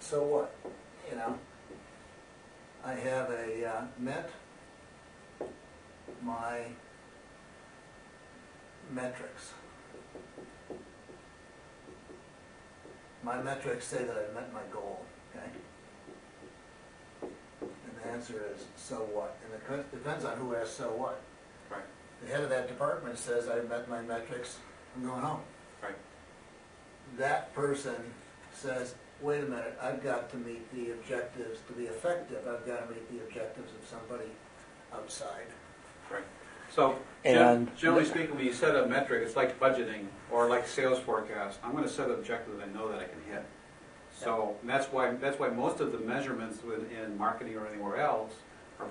so what? You know, I have met my metrics. My metrics say that I've met my goal, okay? And the answer is, so what? And it depends on who asks, so what? Right. The head of that department says, I've met my metrics, I'm going home. Right. That person says, wait a minute, I've got to meet the objectives. To be effective, I've got to meet the objectives of somebody outside. Right. So, generally speaking, when you set a metric, it's like budgeting or like sales forecast. I'm going to set an objective that I know that I can hit. So that's why most of the measurements in marketing or anywhere else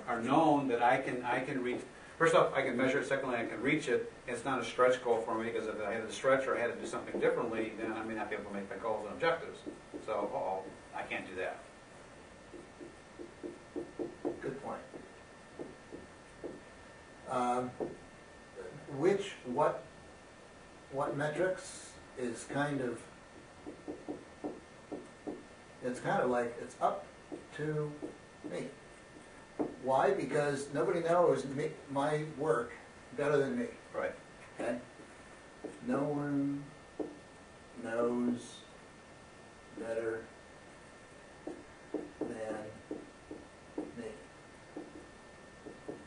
are known that I can reach. First off, I can measure it. Secondly, I can reach it. It's not a stretch goal for me, because if I had to stretch or I had to do something differently, then I may not be able to make my goals and objectives. So, I can't do that. Good point. What metrics is kind of, it's kind of like, it's up to me. Why? Because nobody knows my work better than me. Right. Okay? No one knows better than me.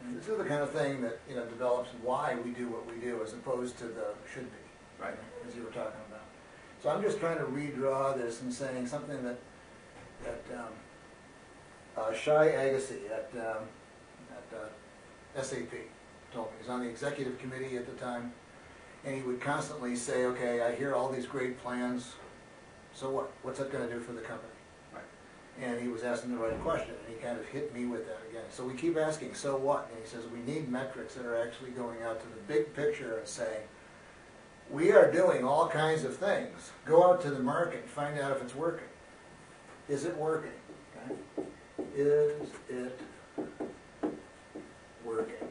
And this is the kind of thing that, you know, develops why we do what we do as opposed to the should be. Right. As you were talking about. So I'm just trying to redraw this and saying something that Shai Agassi at SAP told me. He was on the executive committee at the time, and he would constantly say, okay, I hear all these great plans, so what? What's that going to do for the company? Right. And he was asking the right question, and he kind of hit me with that again. So we keep asking, so what? And he says, we need metrics that are actually going out to the big picture and saying, we are doing all kinds of things. Go out to the market and find out if it's working. Is it working? Okay. Is it working?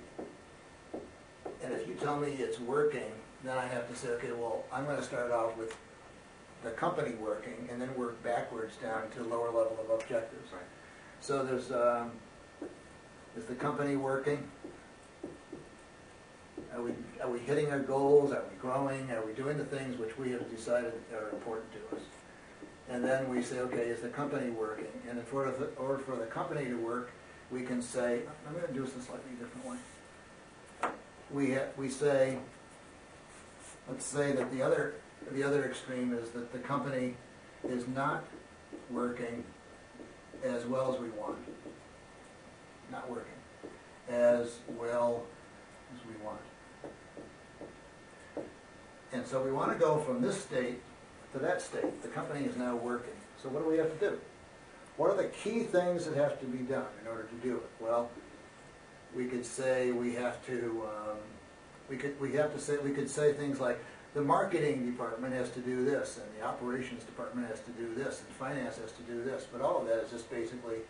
And if you tell me it's working, then I have to say, okay, well, I'm going to start off with the company working and then work backwards down to a lower level of objectives. Right. So there's, is the company working? Are we hitting our goals? Are we growing? Are we doing the things which we have decided are important to us? And then we say, okay, is the company working? And for the company to work, we can say, I'm going to do this a slightly different way. We say, let's say that the other extreme is that the company is not working as well as we want. Not working as well as we want. And so we want to go from this state to that state. The company is now working. So what do we have to do? What are the key things that have to be done in order to do it? Well, we could say we have to. We could say things like the marketing department has to do this, and the operations department has to do this, and finance has to do this. But all of that is just basically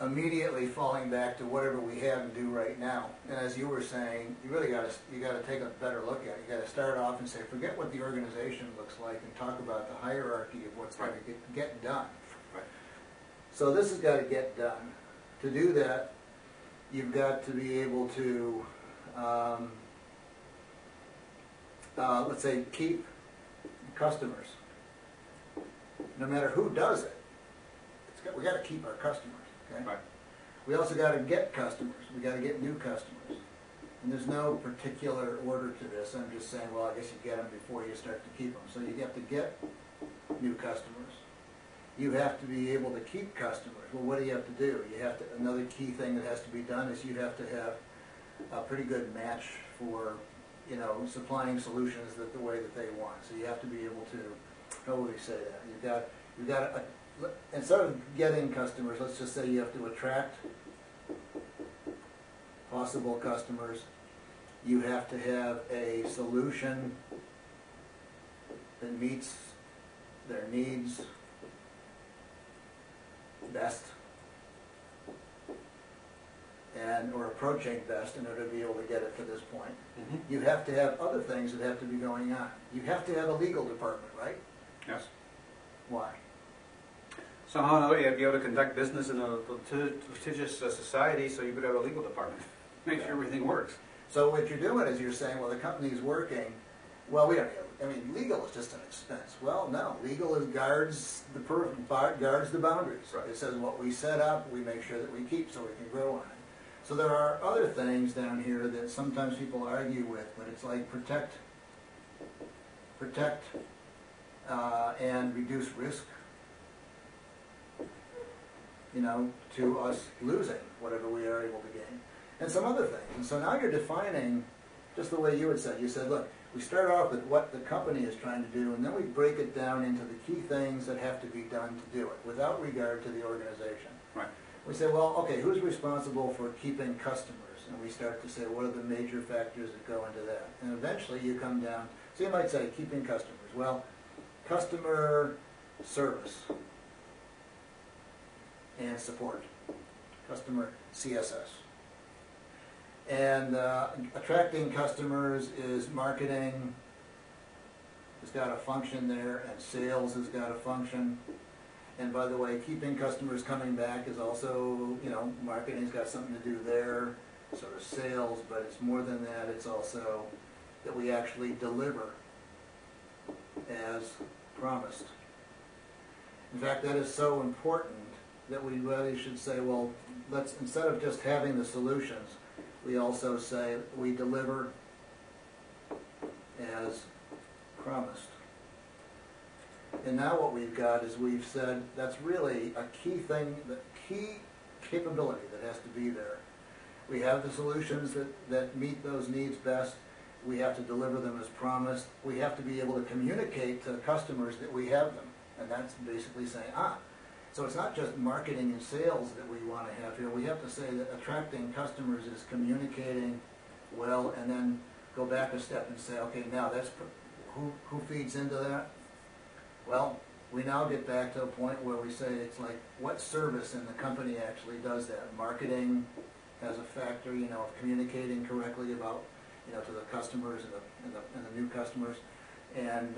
immediately falling back to whatever we have and do right now. And as you were saying, you really got to take a better look at it. You got to start off and say, forget what the organization looks like, and talk about the hierarchy of what's going to get done. Right. So this has got to get done. To do that, you've got to be able to, let's say, keep customers. No matter who does it, we got to keep our customers. Okay? Right. We also got to get customers. We got to get new customers. And there's no particular order to this. I'm just saying, well, I guess you get them before you start to keep them. So you have to get new customers. You have to be able to keep customers. Well, what do you have to do? You have to. Another key thing that has to be done is you have to have a pretty good match for, you know, supplying solutions the way that they want. So you have to be able to. How would we say that? You've got instead of getting customers, let's just say you have to attract possible customers. You have to have a solution that meets their needs best, or approaching best in order to be able to get it to this point. Mm-hmm. You have to have other things that have to be going on. You have to have a legal department, right? Yes. Why? Somehow or another, you have to be able to conduct business in a litigious society, so you could have a legal department. Make sure everything works. So what you're doing is you're saying, well, the company's working. Well, we don't. I mean, legal is just an expense. Well, no, legal is guards the boundaries. Right. It says what we set up, we make sure that we keep, so we can grow on it. So there are other things down here that sometimes people argue with, but it's like protect, and reduce risk. You know, to us losing whatever we are able to gain, and some other things. And so now you're defining just the way you had said. You said, look, we start off with what the company is trying to do, and then we break it down into the key things that have to be done to do it, without regard to the organization. Right. We say, well, okay, who's responsible for keeping customers? And we start to say, what are the major factors that go into that? And eventually you come down, so you might say, keeping customers. Well, customer service and support, customer CSS. And attracting customers is marketing has got a function there, and sales has got a function. And by the way, keeping customers coming back is also, you know, marketing's got something to do there, so does sales, but it's more than that. It's also that we actually deliver as promised. In fact, that is so important that we really should say, well, let's, instead of just having the solutions, we also say we deliver as promised. And now what we've got is we've said that's really a key thing, the key capability that has to be there. We have the solutions that meet those needs best. We have to deliver them as promised. We have to be able to communicate to customers that we have them. And that's basically saying, so it's not just marketing and sales that we want to have here. We have to say that attracting customers is communicating well, and then go back a step and say, okay, now that's who feeds into that? Well, we now get back to a point where we say it's like what service in the company actually does that. Marketing has a factor, you know, of communicating correctly about, you know, to the customers and the new customers. And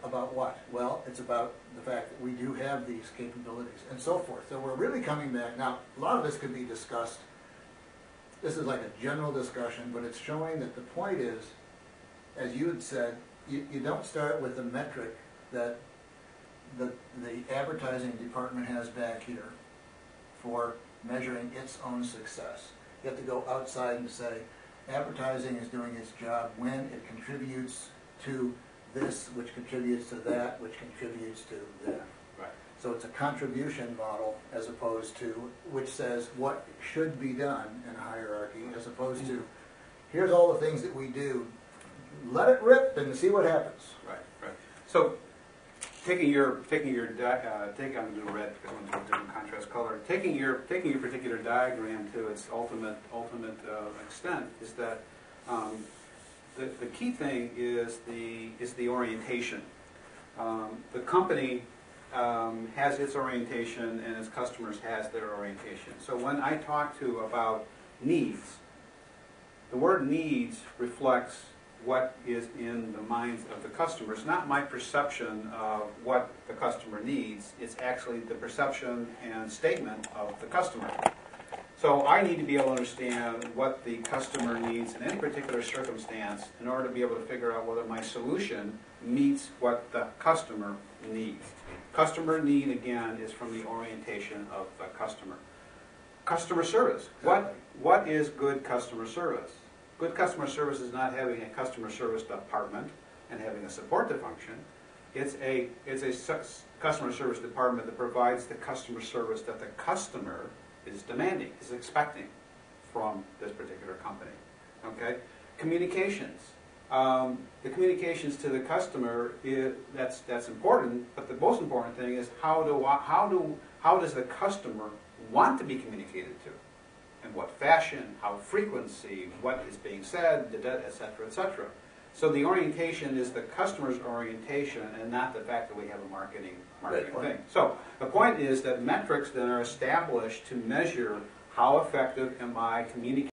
about what? Well, it's about the fact that we do have these capabilities and so forth. So we're really coming back. Now, a lot of this could be discussed. This is like a general discussion, but it's showing that the point is, as you had said, you don't start with the metric that the advertising department has back here for measuring its own success. You have to go outside and say, advertising is doing its job when it contributes to this, which contributes to that, which contributes to that. Right. So it's a contribution model as opposed to, which says what should be done in a hierarchy, as opposed to, here's all the things that we do, let it rip and see what happens. Right, right. So taking your take on the red because I'm going to different contrast color. Taking your particular diagram to its ultimate extent is that the key thing is the orientation. The company has its orientation, and its customers has their orientation. So when I talk about needs, the word needs reflects what is in the minds of the customers, not my perception of what the customer needs. It's actually the perception and statement of the customer. So I need to be able to understand what the customer needs in any particular circumstance in order to be able to figure out whether my solution meets what the customer needs. Customer need, again, is from the orientation of the customer. Customer service. What is good customer service? Good customer service is not having a customer service department and having a support function. It's a customer service department that provides the customer service that the customer is demanding, is expecting from this particular company. Okay, communications. The communications to the customer that's important, but the most important thing is how does the customer want to be communicated to? In what fashion, how frequency, what is being said, etc., etc. So the orientation is the customer's orientation and not the fact that we have a marketing thing. So the point is that metrics then are established to measure how effective am I communicating